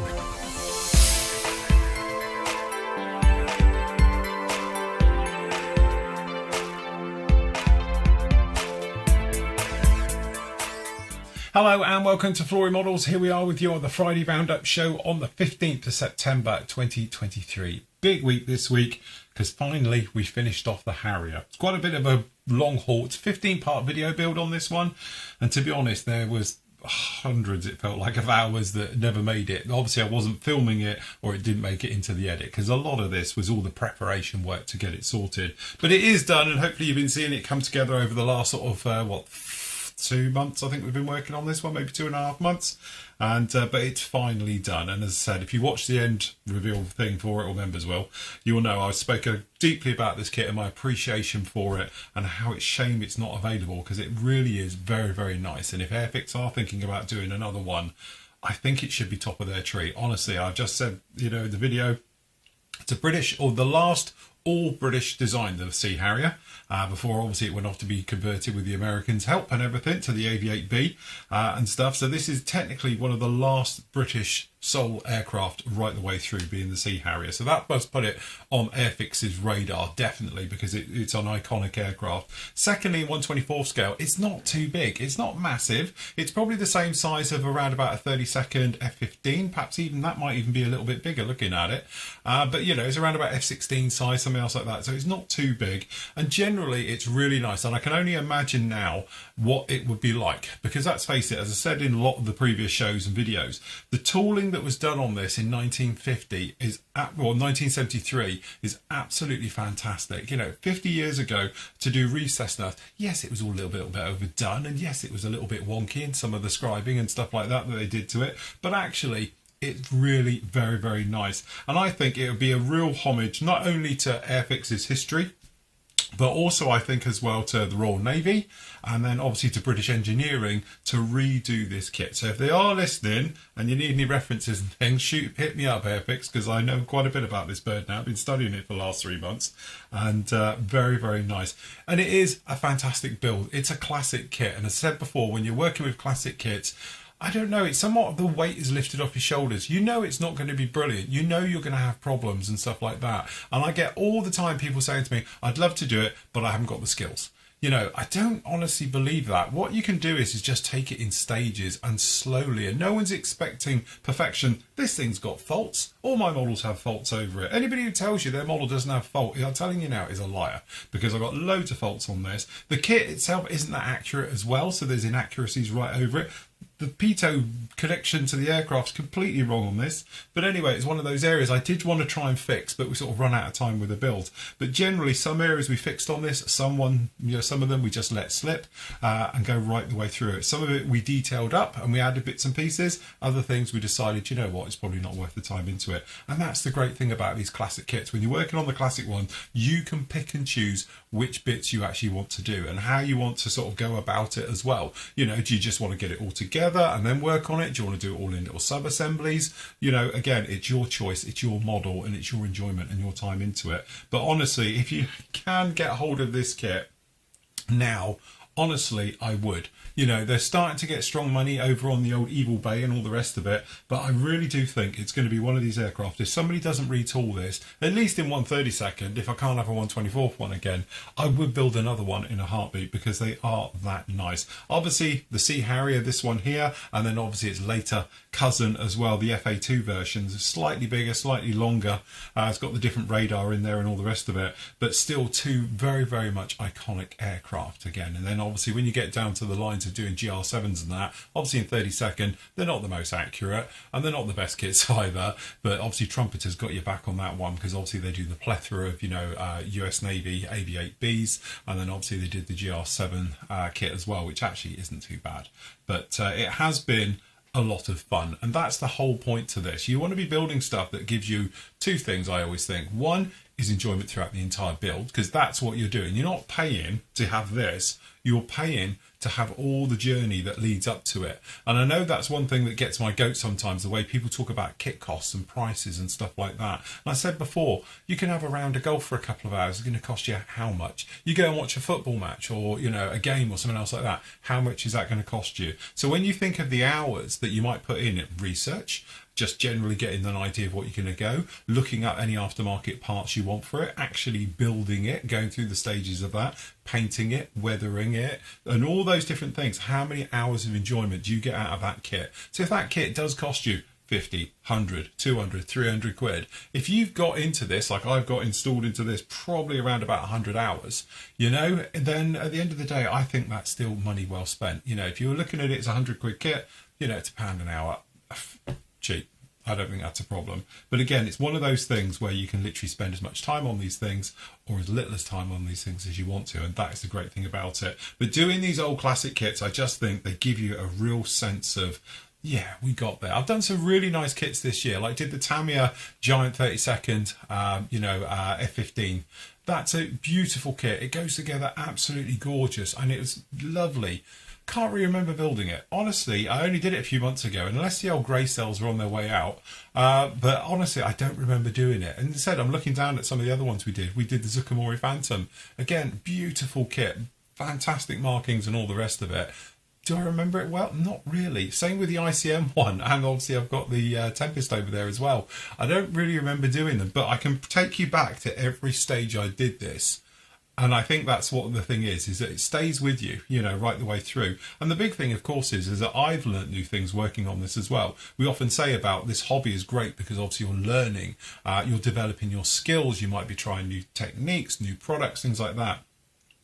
Hello and welcome to Flory Models. Here we are with you on the Friday Roundup show on the 15th of September 2023. Big week this week because finally we finished off the Harrier. It's quite a bit of a long haul. It's a 15-part video build on this one, and to be honest there was hundreds, it felt like, of hours that never made it. Obviously I wasn't filming it, or it didn't make it into the edit, because a lot of this was all the preparation work to get it sorted. But it is done, and hopefully you've been seeing it come together over the last sort of 2 months. I think we've been working on this one, maybe 2.5 months, and but it's finally done. And as I said, if you watch the end reveal thing for it, or members will, you will know I spoke deeply about this kit and my appreciation for it, and how it's shame it's not available, because it really is very, very nice. And if Airfix are thinking about doing another one, I think it should be top of their tree. Honestly, I've just said, you know, the video, it's a British, or the last all British design, the Sea Harrier, before obviously it went off to be converted with the Americans' help and everything to the Aviate-B and stuff. So this is technically one of the last British sole aircraft right the way through, being the Sea Harrier. So that must put it on Airfix's radar, definitely, because it's an iconic aircraft. Secondly, 1/24 scale, it's not too big. It's not massive. It's probably the same size of around about a 32nd F-15, perhaps even that might even be a little bit bigger looking at it. But you know, it's around about F-16 size, something else like that. So it's not too big, and generally it's really nice. And I can only imagine now what it would be like, because let's face it, as I said in a lot of the previous shows and videos, the tooling that was done on this in 1950 is, well, 1973 is absolutely fantastic. You know, 50 years ago to do Reef Cessna, yes, it was all a little bit overdone, and yes, it was a little bit wonky in some of the scribing and stuff like that they did to it, but actually it's really very, very nice. And I think it would be a real homage not only to Airfix's history, but also I think as well to the Royal Navy, and then obviously to British engineering, to redo this kit. So if they are listening and you need any references and things, hit me up, Airfix, because I know quite a bit about this bird now. I've been studying it for the last 3 months, and very, very nice. And it is a fantastic build. It's a classic kit, and as I said before, when you're working with classic kits, I don't know, it's somewhat of the weight is lifted off your shoulders. You know it's not going to be brilliant. You know you're going to have problems and stuff like that. And I get all the time people saying to me, I'd love to do it, but I haven't got the skills. You know, I don't honestly believe that. What you can do is just take it in stages and slowly, and no one's expecting perfection. This thing's got faults. All my models have faults over it. Anybody who tells you their model doesn't have fault, I'm telling you now, is a liar, because I've got loads of faults on this. The kit itself isn't that accurate as well, so there's inaccuracies right over it. The pitot connection to the aircraft's completely wrong on this. But anyway, it's one of those areas I did want to try and fix, but we sort of run out of time with the build. But generally, some areas we fixed on this, some of them we just let slip and go right the way through it. Some of it we detailed up and we added bits and pieces. Other things we decided, you know what, it's probably not worth the time into it. And that's the great thing about these classic kits. When you're working on the classic one, you can pick and choose which bits you actually want to do and how you want to sort of go about it as well. You know, do you just want to get it all together and then work on it? Do you want to do it all in little sub-assemblies? You know, again, it's your choice, it's your model, and it's your enjoyment and your time into it. But honestly, if you can get hold of this kit now, honestly, I would. You know, they're starting to get strong money over on the old Evil Bay and all the rest of it, but I really do think it's going to be one of these aircraft. If somebody doesn't retool this, at least in 1/32nd, if I can't have a 1/24th one again, I would build another one in a heartbeat, because they are that nice. Obviously, the Sea Harrier, this one here, and then obviously its later cousin as well, the FA2 versions, slightly bigger, slightly longer. It's got the different radar in there and all the rest of it, but still two very, very much iconic aircraft again. And then obviously when you get down to the lines of doing GR7s and that, obviously in 32nd, they're not the most accurate and they're not the best kits either, but obviously Trumpeter's got your back on that one, because obviously they do the plethora of, you know, US Navy Aviate-Bs, and then obviously they did the GR7 kit as well, which actually isn't too bad. But it has been a lot of fun, and that's the whole point to this. You want to be building stuff that gives you two things, I always think. One is enjoyment throughout the entire build, because that's what you're doing. You're not paying to have this, you're paying to have all the journey that leads up to it. And I know that's one thing that gets my goat sometimes, the way people talk about kit costs and prices and stuff like that. And I said before, you can have a round of golf for a couple of hours. It's going to cost you how much? You go and watch a football match, or, you know, a game or something else like that. How much is that going to cost you? So when you think of the hours that you might put in research, just generally getting an idea of what you're going to go, looking at any aftermarket parts you want for it, actually building it, going through the stages of that, painting it, weathering it, and all those different things. How many hours of enjoyment do you get out of that kit? So if that kit does cost you 50, 100, 200, 300 quid. If you've got into this, like I've got installed into this, probably around about 100 hours, then at the end of the day, I think that's still money well spent. If you're looking at it as a 100 quid kit, it's £1 an hour. Cheap. I don't think that's a problem. But again, it's one of those things where you can literally spend as much time on these things or as little as time on these things as you want to. And that is the great thing about it. But doing these old classic kits, I just think they give you a real sense of, yeah, we got there. I've done some really nice kits this year. Like did the Tamiya Giant 32nd, F15. That's a beautiful kit. It goes together absolutely gorgeous. And it was lovely. Can't really remember building it. Honestly, I only did it a few months ago, and unless the old grey cells are on their way out. But honestly, I don't remember doing it. And instead, I'm looking down at some of the other ones we did. We did the Zucamori Phantom. Again, beautiful kit. Fantastic markings and all the rest of it. Do I remember it well? Not really. Same with the ICM one, and obviously I've got the Tempest over there as well. I don't really remember doing them, but I can take you back to every stage I did this. And I think that's what the thing is that it stays with you, right the way through. And the big thing, of course, is that I've learnt new things working on this as well. We often say about this hobby is great because obviously you're learning, you're developing your skills, you might be trying new techniques, new products, things like that.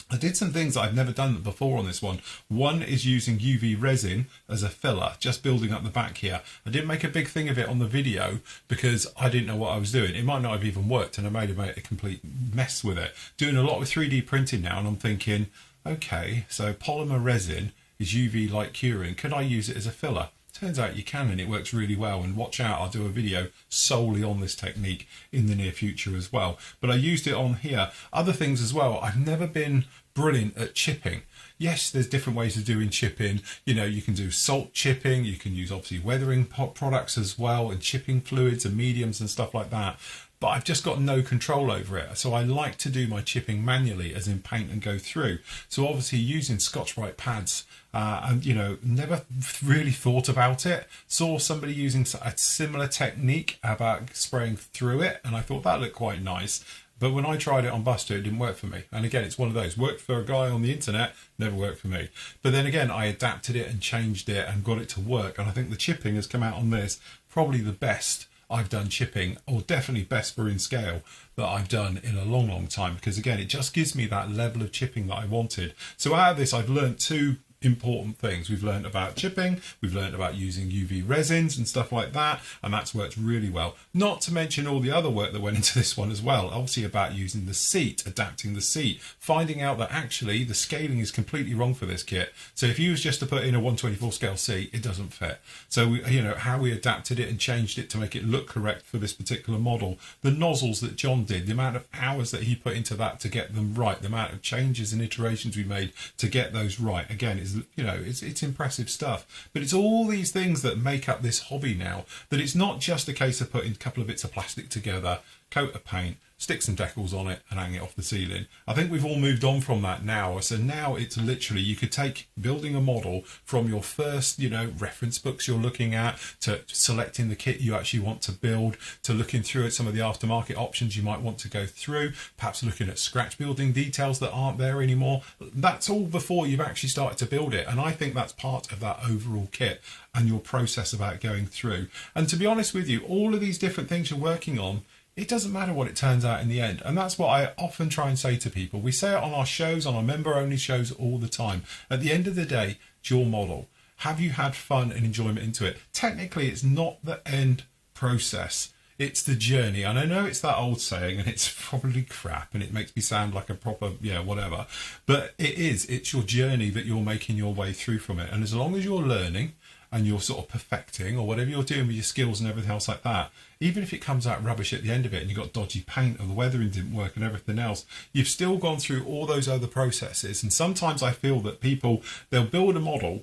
I did some things that I've never done before on this one. One is using UV resin as a filler, just building up the back here. I didn't make a big thing of it on the video because I didn't know what I was doing. It might not have even worked and I made a complete mess with it. Doing a lot with 3D printing now, and I'm thinking, okay, so polymer resin is UV light curing. Could I use it as a filler? Turns out you can, and it works really well. And watch out, I'll do a video solely on this technique in the near future as well. But I used it on here. Other things as well, I've never been brilliant at chipping. Yes, there's different ways of doing chipping. You can do salt chipping, you can use obviously weathering products as well, and chipping fluids and mediums and stuff like that. But I've just got no control over it. So I like to do my chipping manually, as in paint and go through. So obviously using Scotch-Brite pads, never really thought about it. Saw somebody using a similar technique about spraying through it, and I thought that looked quite nice. But when I tried it on Buster, it didn't work for me. And again, it's one of those. Worked for a guy on the internet, never worked for me. But then again, I adapted it and changed it and got it to work. And I think the chipping has come out on this probably the best I've done chipping, or definitely best for in scale that I've done in a long, long time. Because again, it just gives me that level of chipping that I wanted. So out of this, I've learned two important things. We've learned about chipping, we've learned about using UV resins and stuff like that, and that's worked really well. Not to mention all the other work that went into this one as well, obviously about using the seat, adapting the seat, finding out that actually the scaling is completely wrong for this kit. So if you was just to put in a 1/24 scale seat, it doesn't fit. So how we adapted it and changed it to make it look correct for this particular model. The nozzles that John did, the amount of hours that he put into that to get them right, the amount of changes and iterations we made to get those right, again, it's impressive stuff. But it's all these things that make up this hobby now, that it's not just a case of putting a couple of bits of plastic together, coat of paint, stick some decals on it and hang it off the ceiling. I think we've all moved on from that now. So now it's literally, you could take building a model from your first, reference books you're looking at, to selecting the kit you actually want to build, to looking through at some of the aftermarket options you might want to go through, perhaps looking at scratch building details that aren't there anymore. That's all before you've actually started to build it. And I think that's part of that overall kit and your process about going through. And to be honest with you, all of these different things you're working on, it doesn't matter what it turns out in the end. And that's what I often try and say to people. We say it on our shows, on our member-only shows all the time. At the end of the day, it's your model. Have you had fun and enjoyment into it? Technically, it's not the end process. It's the journey. And I know it's that old saying, and it's probably crap, and it makes me sound like a proper, whatever. But it is. It's your journey that you're making your way through from it. And as long as you're learning, and you're sort of perfecting, or whatever you're doing with your skills and everything else like that, even if it comes out rubbish at the end of it and you've got dodgy paint or the weathering didn't work and everything else, you've still gone through all those other processes. And sometimes I feel that people, they'll build a model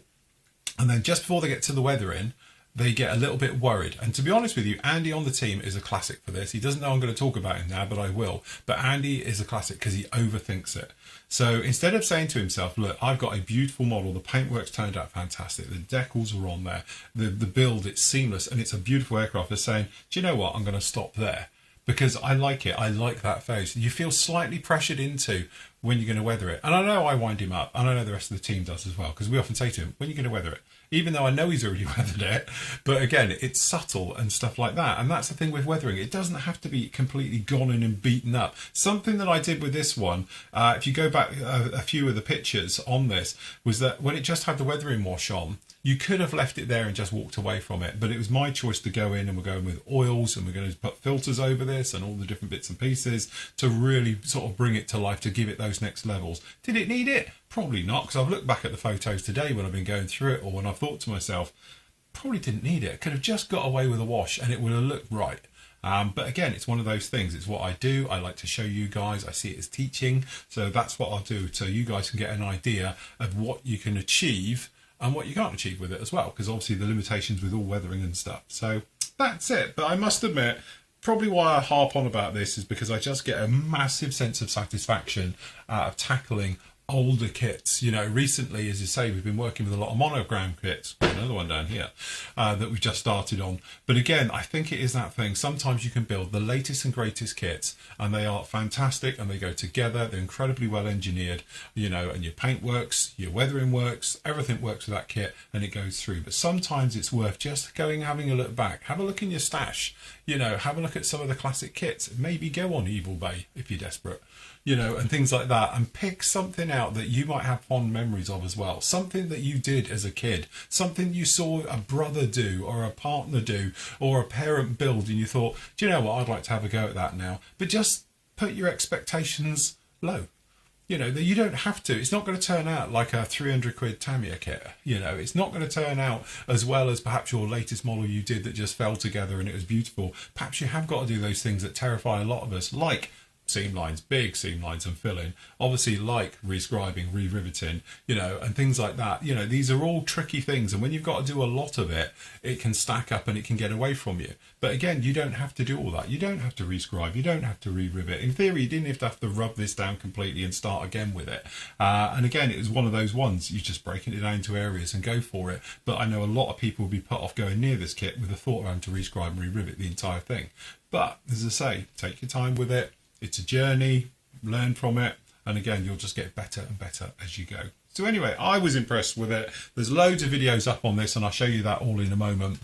and then just before they get to the weathering, they get a little bit worried. And to be honest with you, Andy on the team is a classic for this. He doesn't know I'm going to talk about him now, but I will. But Andy is a classic because he overthinks it. So instead of saying to himself, look, I've got a beautiful model, the paintwork's turned out fantastic, the decals are on there, the build, it's seamless, and it's a beautiful aircraft, they're saying, do you know what, I'm going to stop there. Because I like it, I like that phase. You feel slightly pressured into when you're going to weather it. And I know I wind him up, and I know the rest of the team does as well, because we often say to him, when are you going to weather it? Even though I know he's already weathered it. But again, it's subtle and stuff like that. And that's the thing with weathering. It doesn't have to be completely gone in and beaten up. Something that I did with this one, if you go back a few of the pictures on this, was that when it just had the weathering wash on, you could have left it there and just walked away from it, but it was my choice to go in, and we're going with oils, and we're going to put filters over this and all the different bits and pieces to really sort of bring it to life, to give it those next levels. Did it need it? Probably not, because I've looked back at the photos today when I've been going through it, or when I've thought to myself, probably didn't need it. Could have just got away with a wash and it would have looked right. But again, it's one of those things. It's what I do. I like to show you guys. I see it as teaching. So that's what I'll do, so you guys can get an idea of what you can achieve and what you can't achieve with it as well, because obviously the limitations with all weathering and stuff. So that's it. But I must admit, probably why I harp on about this is because I just get a massive sense of satisfaction out of tackling older kits. You know, recently, as you say, we've been working with a lot of monogram kits, another one down here, that we've just started on. But again, I think it is that thing. Sometimes you can build the latest and greatest kits, and they are fantastic, and they go together. They're incredibly well engineered, you know, and your paint works, your weathering works, everything works with that kit, and it goes through. But sometimes it's worth just going, having a look back, have a look in your stash, you know, have a look at some of the classic kits, maybe go on Evil Bay if you're desperate, you know, and things like that, and pick something out that you might have fond memories of as well. Something that you did as a kid, something you saw a brother do, or a partner do, or a parent build, and you thought, do you know what, I'd like to have a go at that now. But just put your expectations low. You know, that you don't have to. It's not going to turn out like a 300 quid Tamiya kit. You know, it's not going to turn out as well as perhaps your latest model you did that just fell together and it was beautiful. Perhaps you have got to do those things that terrify a lot of us, like seam lines, big seam lines and filling, obviously, like rescribing, re-riveting, you know, and things like that. You know, these are all tricky things, and when you've got to do a lot of it, it can stack up and it can get away from you. But again, you don't have to do all that. You don't have to rescribe, you don't have to re-rivet. In theory, you didn't have to rub this down completely and start again with it. And again, it was one of those ones, you're just breaking it down into areas and go for it. But I know a lot of people will be put off going near this kit with the thought of having to rescribe and re-rivet the entire thing. But as I say, take your time with it. It's a journey, learn from it, and again, you'll just get better and better as you go. So anyway, I was impressed with it. There's loads of videos up on this, and I'll show you that all in a moment.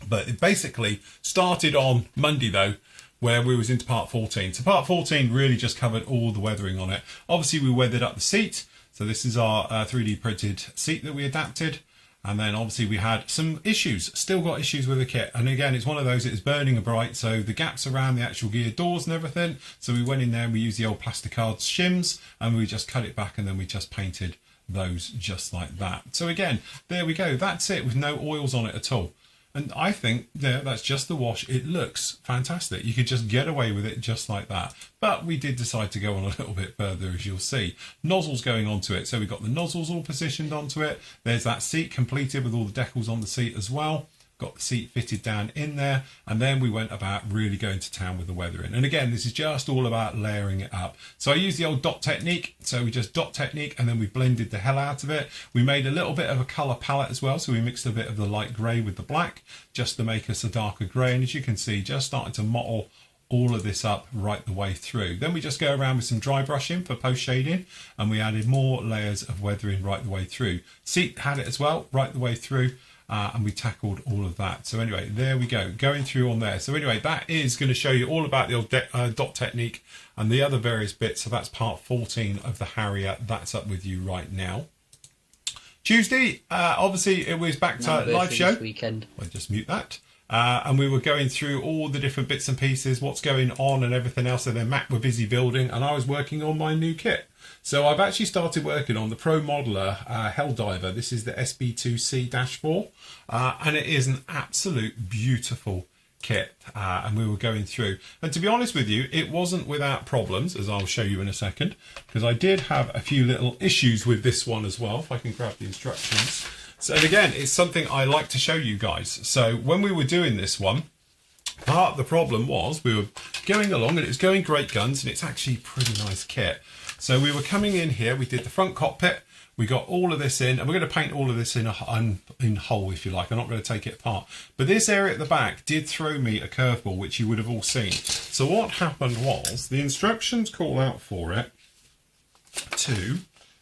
But it basically started on Monday, though, where we was into part 14. So part 14 really just covered all the weathering on it. Obviously, we weathered up the seat. So this is our 3D printed seat that we adapted. And then obviously we had some issues, still got issues with the kit. And again, it's one of those, it's burning bright. So the gaps around the actual gear doors and everything. So we went in there and we used the old plasticard shims and we just cut it back, and then we just painted those just like that. So again, there we go. That's it, with no oils on it at all. And I think that's just the wash. It looks fantastic. You could just get away with it just like that. But we did decide to go on a little bit further, as you'll see. Nozzles going onto it. So we've got the nozzles all positioned onto it. There's that seat completed with all the decals on the seat as well. Got the seat fitted down in there, and then we went about really going to town with the weathering. And again, this is just all about layering it up. So I used the old dot technique. So we just dot technique, and then we blended the hell out of it. We made a little bit of a colour palette as well. So we mixed a bit of the light grey with the black, just to make us a darker grey. And as you can see, just starting to mottle all of this up right the way through. Then we just go around with some dry brushing for post shading, and we added more layers of weathering right the way through. Seat had it as well, right the way through. And we tackled all of that. So anyway, there we go, going through on there. So anyway, that is going to show you all about the old dot technique and the other various bits. So that's part 14 of the Harrier. That's up with you right now. Tuesday, obviously it was back to live show. Weekend. I'll just mute that. And we were going through all the different bits and pieces, what's going on and everything else. And then Matt were busy building, and I was working on my new kit. So I've actually started working on the Pro Modeler Helldiver. This is the SB2C-4, and it is an absolute beautiful kit. And we were going through. And to be honest with you, it wasn't without problems, as I'll show you in a second, because I did have a few little issues with this one as well, if I can grab the instructions. So, and again, it's something I like to show you guys. So when we were doing this one, part of the problem was we were going along and it was going great guns, and it's actually a pretty nice kit. So we were coming in here, we did the front cockpit, we got all of this in, and we're going to paint all of this in whole, if you like. I'm not going to take it apart. But this area at the back did throw me a curveball, which you would have all seen. So what happened was, the instructions call out for it to,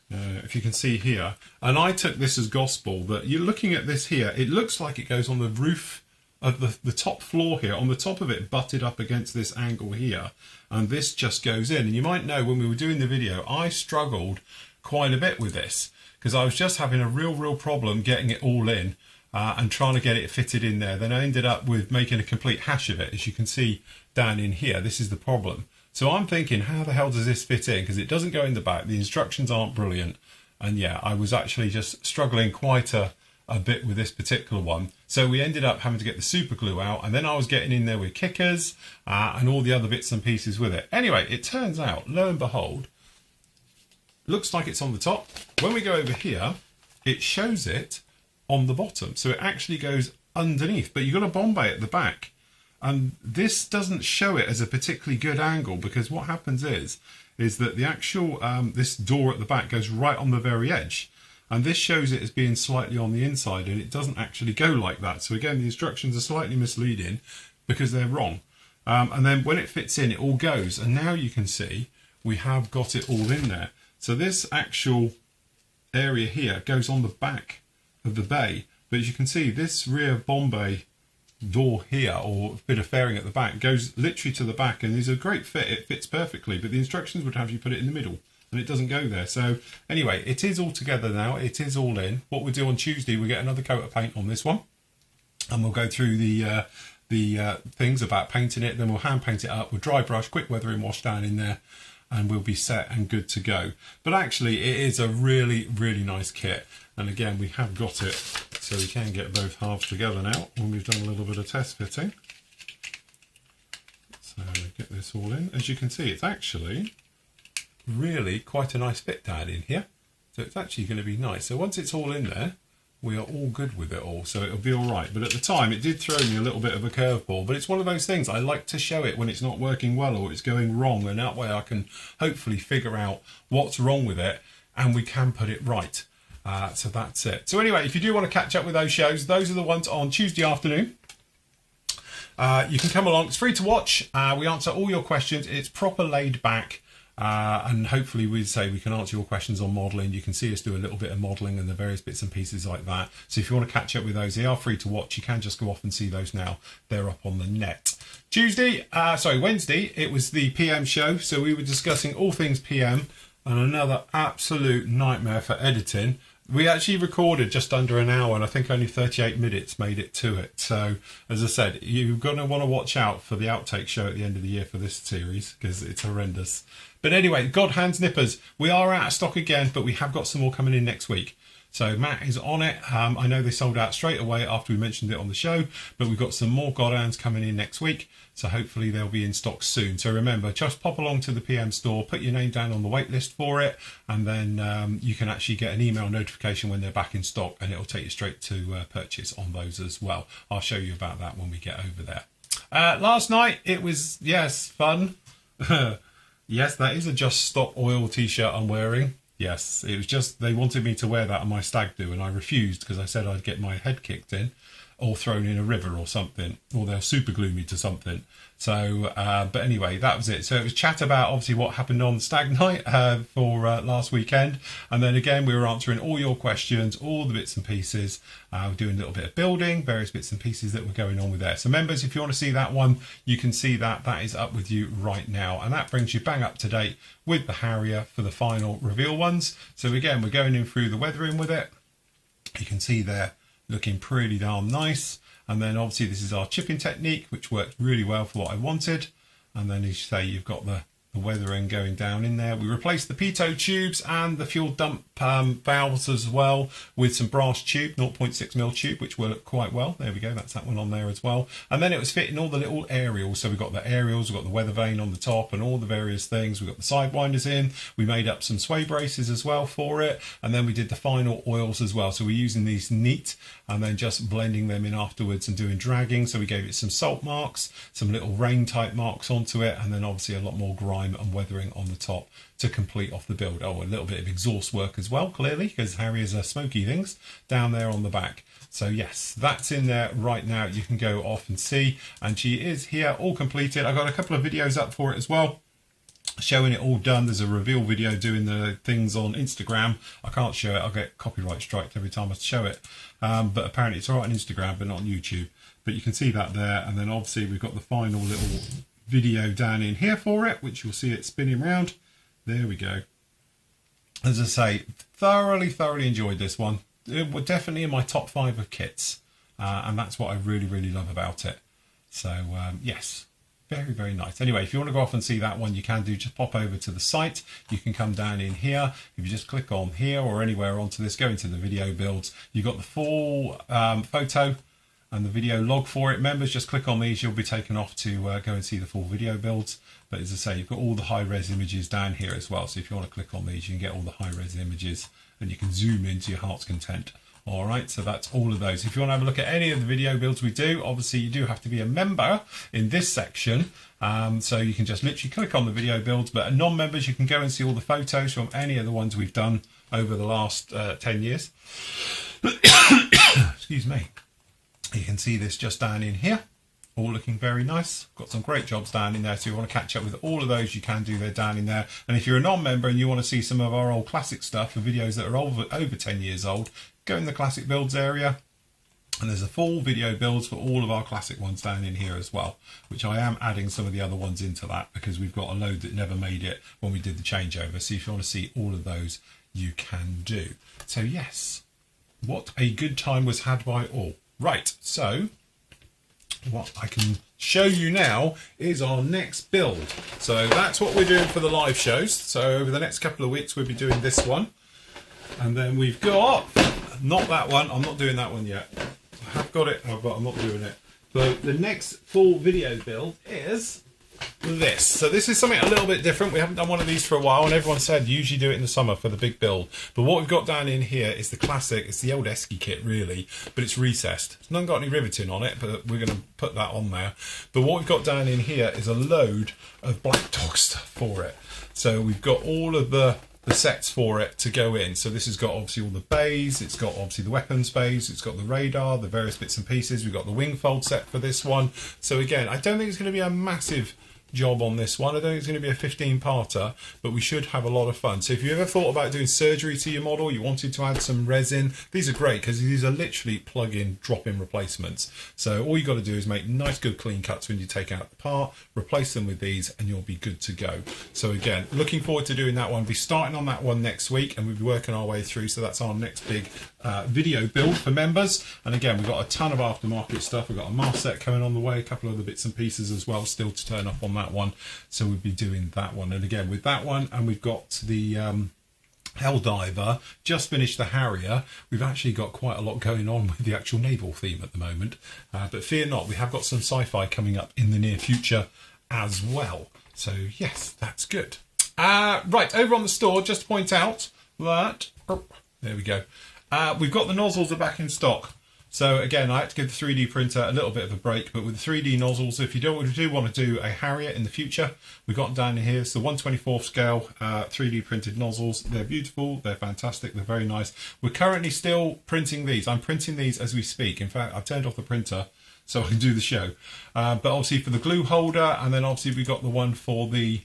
if you can see here, and I took this as gospel, that you're looking at this here, it looks like it goes on the roof of the top floor here, on the top of it, butted up against this angle here, and this just goes in. And you might know when we were doing the video, I struggled quite a bit with this because I was just having a real problem getting it all in and trying to get it fitted in there. Then I ended up with making a complete hash of it. As you can see down in here, this is the problem. So I'm thinking, how the hell does this fit in? Because it doesn't go in the back, the instructions aren't brilliant, and yeah, I was actually just struggling quite a bit with this particular one. So we ended up having to get the super glue out, and then I was getting in there with kickers and all the other bits and pieces with it. Anyway, it turns out, lo and behold, looks like it's on the top. When we go over here, it shows it on the bottom. So it actually goes underneath, but you've got a Bombay at the back. And this doesn't show it as a particularly good angle, because what happens is that the actual, this door at the back goes right on the very edge. And this shows it as being slightly on the inside, and it doesn't actually go like that. So again, the instructions are slightly misleading because they're wrong. And then when it fits in, it all goes. And now you can see we have got it all in there. So this actual area here goes on the back of the bay. But as you can see, this rear Bombay door here, or bit of fairing at the back, goes literally to the back, and is a great fit. It fits perfectly, but the instructions would have you put it in the middle, and it doesn't go there. So anyway, it is all together now. It is all in. What we'll do on Tuesday, we'll get another coat of paint on this one, and we'll go through the things about painting it. Then we'll hand paint it up with dry brush, quick weathering wash down in there, and we'll be set and good to go. But actually, it is a really nice kit. And again, we have got it so we can get both halves together now when we've done a little bit of test fitting. So get this all in. As you can see, it's actually really quite a nice fit down in here. So it's actually going to be nice. So once it's all in there, we are all good with it all. So it'll be all right. But at the time, it did throw me a little bit of a curveball. But it's one of those things. I like to show it when it's not working well or it's going wrong. And that way I can hopefully figure out what's wrong with it and we can put it right. So that's it. So anyway, if you do want to catch up with those shows, those are the ones on Tuesday afternoon. You can come along. It's free to watch. We answer all your questions. It's proper laid back. And hopefully we can answer your questions on modelling. You can see us do a little bit of modelling and the various bits and pieces like that. So if you want to catch up with those, they are free to watch. You can just go off and see those now. They're up on the net. Wednesday, it was the PM show. So we were discussing all things PM, and another absolute nightmare for editing. We actually recorded just under an hour, and I think only 38 minutes made it to it. So, as I said, you're going to want to watch out for the outtake show at the end of the year for this series, because it's horrendous. But anyway, God Hands Nippers, we are out of stock again, but we have got some more coming in next week. So Matt is on it. I know they sold out straight away after we mentioned it on the show, but we've got some more God Hands coming in next week. So hopefully they'll be in stock soon. So remember, just pop along to the PM store, put your name down on the wait list for it, and then you can actually get an email notification when they're back in stock, and it'll take you straight to purchase on those as well. I'll show you about that when we get over there. Last night, it was, yes, fun. Yes, that is a Just Stop Oil t-shirt I'm wearing. Yes, it was just, they wanted me to wear that on my stag do, and I refused because I said I'd get my head kicked in or thrown in a river or something, or they'll super glue me to something. So, but anyway, that was it. So it was chat about obviously what happened on stag night for last weekend. And then again, we were answering all your questions, all the bits and pieces. We're doing a little bit of building, various bits and pieces that were going on with there. So members, if you want to see that one, you can see that. That is up with you right now. And that brings you bang up to date with the Harrier for the final reveal ones. So again, we're going in through the weathering with it. You can see there looking pretty darn nice. And then obviously this is our chipping technique, which worked really well for what I wanted. And then as you say, you've got the the weathering going down in there. We replaced the pitot tubes and the fuel dump valves as well with some brass tube, 0.6mm tube, which worked quite well. There we go, that's that one on there as well. And then it was fitting all the little aerials. So we've got the aerials, we've got the weather vane on the top and all the various things. We've got the sidewinders in. We made up some sway braces as well for it. And then we did the final oils as well. So we're using these neat and then just blending them in afterwards and doing dragging. So we gave it some salt marks, some little rain type marks onto it, and then obviously a lot more grime and weathering on the top to complete off the build. Oh, a little bit of exhaust work as well, clearly, because Harriers are smoky things down there on the back. So yes, that's in there right now. You can go off and see, and she is here all completed. I've got a couple of videos up for it as well, showing it all done. There's a reveal video doing the things on Instagram. I can't show it, I'll get copyright striked every time I show it, but apparently it's all right on Instagram but not on YouTube. But you can see that there, and then obviously we've got the final little video down in here for it, which you'll see it spinning around. There we go. As I say, thoroughly enjoyed this one. It was definitely in my top 5 of kits, and that's what I really love about it. So yes, very nice. Anyway, if you want to go off and see that one, you can do. Just pop over to the site. You can come down in here. If you just click on here or anywhere onto this, go into the video builds. You've got the full photo and the video log for it. Members, just click on these, you'll be taken off to go and see the full video builds. But as I say, you've got all the high-res images down here as well. So if you want to click on these, you can get all the high-res images and you can zoom into your heart's content. All right, so that's all of those. If you want to have a look at any of the video builds we do, obviously you do have to be a member in this section. So you can just literally click on the video builds, but non-members, you can go and see all the photos from any of the ones we've done over the last 10 years. Excuse me. You can see this just down in here, all looking very nice. Got some great jobs down in there, so if you want to catch up with all of those, you can do there down in there. And if you're a non-member and you want to see some of our old classic stuff, the videos that are over 10 years old, go in the classic builds area, and there's a full video builds for all of our classic ones down in here as well, which I am adding some of the other ones into that because we've got a load that never made it when we did the changeover. So if you want to see all of those, you can do. So yes, what a good time was had by all. Right, so what I can show you now is our next build. So that's what we're doing for the live shows. So over the next couple of weeks we'll be doing this one, and then we've got not that one. I'm not doing that one yet. I have got it, but I'm not doing it. So the next full video build is this. So this is something a little bit different. We haven't done one of these for a while, and everyone said usually do it in the summer for the big build. But what we've got down in here is the classic. It's the old Esky kit really, but it's recessed. It's not got any riveting on it, but we're going to put that on there. But what we've got down in here is a load of Black Dog stuff for it. So we've got all of the sets for it to go in. So this has got obviously all the bays, it's got obviously the weapons bays, it's got the radar, the various bits and pieces. We've got the wing fold set for this one. So again, I don't think it's going to be a massive job on this one. I don't think it's going to be a 15-parter, but we should have a lot of fun. So if you ever thought about doing surgery to your model, you wanted to add some resin, these are great because these are literally plug-in, drop-in replacements. So all you got to do is make nice, good, clean cuts when you take out the part, replace them with these, and you'll be good to go. So again, looking forward to doing that one. We'll be starting on that one next week, and we'll be working our way through. So that's our next big video build for members. And again, we've got a ton of aftermarket stuff. We've got a mask set coming on the way, a couple of other bits and pieces as well still to turn up on that one. So we'll be doing that one. And again, with that one, and we've got the Helldiver, just finished the Harrier. We've actually got quite a lot going on with the actual naval theme at the moment. But fear not, we have got some sci-fi coming up in the near future as well. So yes, that's good. Right, over on the store, just to point out that, there we go. We've got the nozzles are back in stock. So again, I had to give the 3D printer a little bit of a break, but with the 3D nozzles, if you do want to do a Harrier in the future, we've got down here, it's the 1/24 scale 3D printed nozzles. They're beautiful, they're fantastic, they're very nice. We're currently still printing these. I'm printing these as we speak. In fact, I've turned off the printer so I can do the show. But obviously for the glue holder, and then obviously we've got the one for the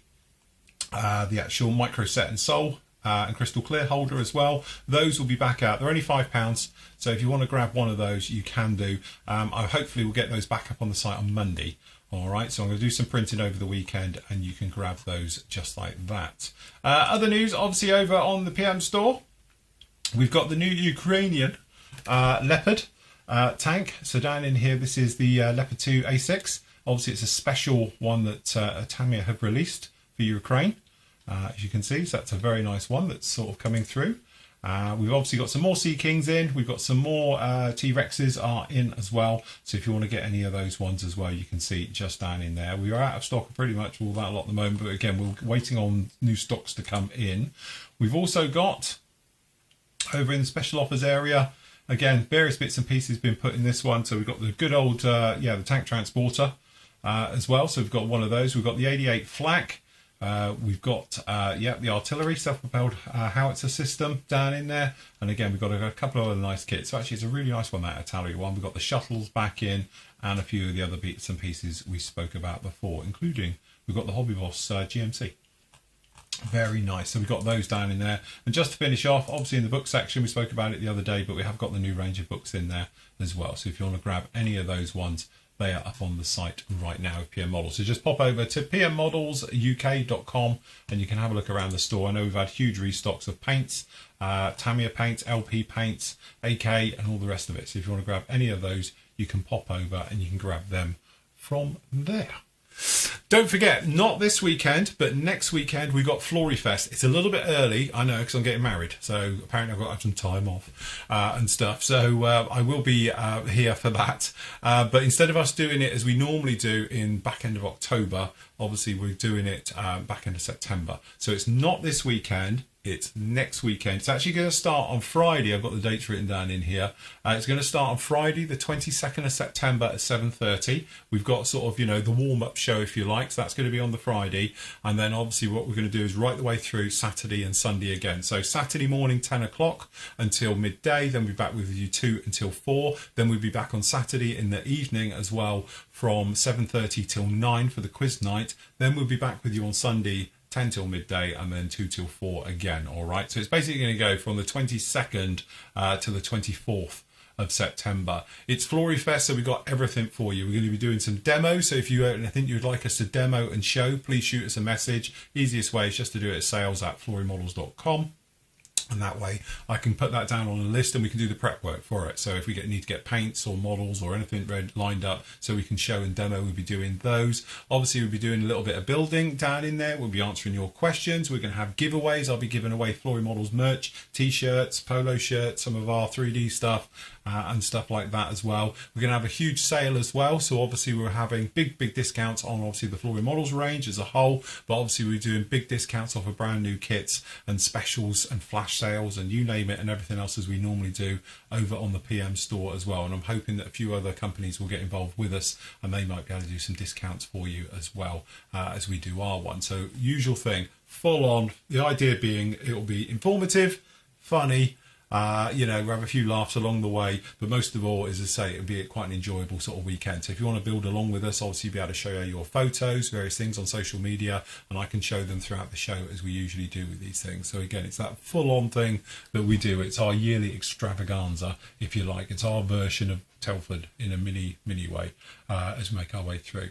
actual micro set and sole. And crystal clear holder as well. Those will be back out. They're only £5, so if you want to grab one of those, you can do. I hopefully will get those back up on the site on Monday. All right, so I'm going to do some printing over the weekend, and you can grab those just like that. Other news, obviously, over on the PM store, we've got the new Ukrainian Leopard tank. So down in here, this is the Leopard 2 A6. Obviously, it's a special one that Tamiya have released. for your crane, as you can see. So that's a very nice one that's sort of coming through. We've obviously got some more Sea Kings in. We've got some more T-Rexes are in as well. So if you want to get any of those ones as well, you can see just down in there. We are out of stock of pretty much all that lot at the moment. But again, we're waiting on new stocks to come in. We've also got over in the special offers area, again, various bits and pieces been put in this one. So we've got the good old, the tank transporter as well. So we've got one of those. We've got the 88 flak. We've got, the artillery self-propelled howitzer system down in there. And again, we've got a couple of other nice kits. So actually, it's a really nice one, that artillery one. We've got the shuttles back in and a few of the other bits and pieces we spoke about before, including we've got the Hobby Boss GMC. Very nice. So we've got those down in there. And just to finish off, obviously in the book section, we spoke about it the other day, but we have got the new range of books in there as well. So if you want to grab any of those ones, they are up on the site right now with PM Models. So just pop over to pmmodelsuk.com and you can have a look around the store. I know we've had huge restocks of paints, Tamiya paints, LP paints, AK and all the rest of it. So if you want to grab any of those, you can pop over and you can grab them from there. Don't forget, not this weekend, but next weekend we've got Florifest. It's a little bit early, I know, because I'm getting married. So apparently I've got to have some time off and stuff. So I will be here for that. But instead of us doing it as we normally do in back end of October, obviously we're doing it back end of September. So it's not this weekend. It's next weekend. It's actually going to start on Friday. I've got the dates written down in here. It's going to start on Friday, the 22nd of September at 7:30. We've got sort of, the warm-up show, if you like. So that's going to be on the Friday. And then obviously what we're going to do is right the way through Saturday and Sunday again. So Saturday morning, 10 o'clock until midday. Then we'll be back with you 2 until 4. Then we'll be back on Saturday in the evening as well from 7:30 till 9 for the quiz night. Then we'll be back with you on Sunday 10 till midday and then 2 till 4 again. All right. So it's basically going to go from the 22nd to the 24th of September. It's Florifest, so we've got everything for you. We're going to be doing some demos. So if you think you'd like us to demo and show, please shoot us a message. Easiest way is just to do it at sales@florymodels.com. And that way I can put that down on a list and we can do the prep work for it. So if we need to get paints or models or anything lined up so we can show and demo, we'll be doing those. Obviously, we'll be doing a little bit of building down in there. We'll be answering your questions. We're going to have giveaways. I'll be giving away Flory Models merch, T-shirts, polo shirts, some of our 3D stuff and stuff like that as well. We're going to have a huge sale as well. So obviously we're having big discounts on obviously the Flory Models range as a whole. But obviously we're doing big discounts off of brand new kits and specials and flash sales and you name it and everything else as we normally do over on the PM store as well. And I'm hoping that a few other companies will get involved with us and they might be able to do some discounts for you as well as we do our one. So usual thing, full on. The idea being it'll be informative, funny, we'll have a few laughs along the way, but most of all, as I say, it'll be quite an enjoyable sort of weekend. So if you want to build along with us, obviously you'll be able to show you your photos, various things on social media, and I can show them throughout the show as we usually do with these things. So again, it's that full-on thing that we do. It's our yearly extravaganza, if you like. It's our version of Telford in a mini way as we make our way through.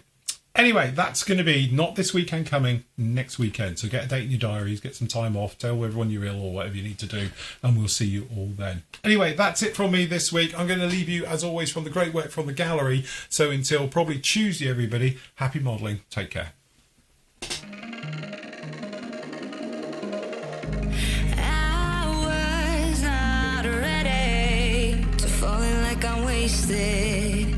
Anyway, that's going to be not this weekend coming, next weekend. So get a date in your diaries, get some time off, tell everyone you're ill or whatever you need to do, and we'll see you all then. Anyway, that's it from me this week. I'm going to leave you, as always, from the great work from the gallery. So until probably Tuesday, everybody, happy modelling. Take care. I was not ready to falling like I'm wasted.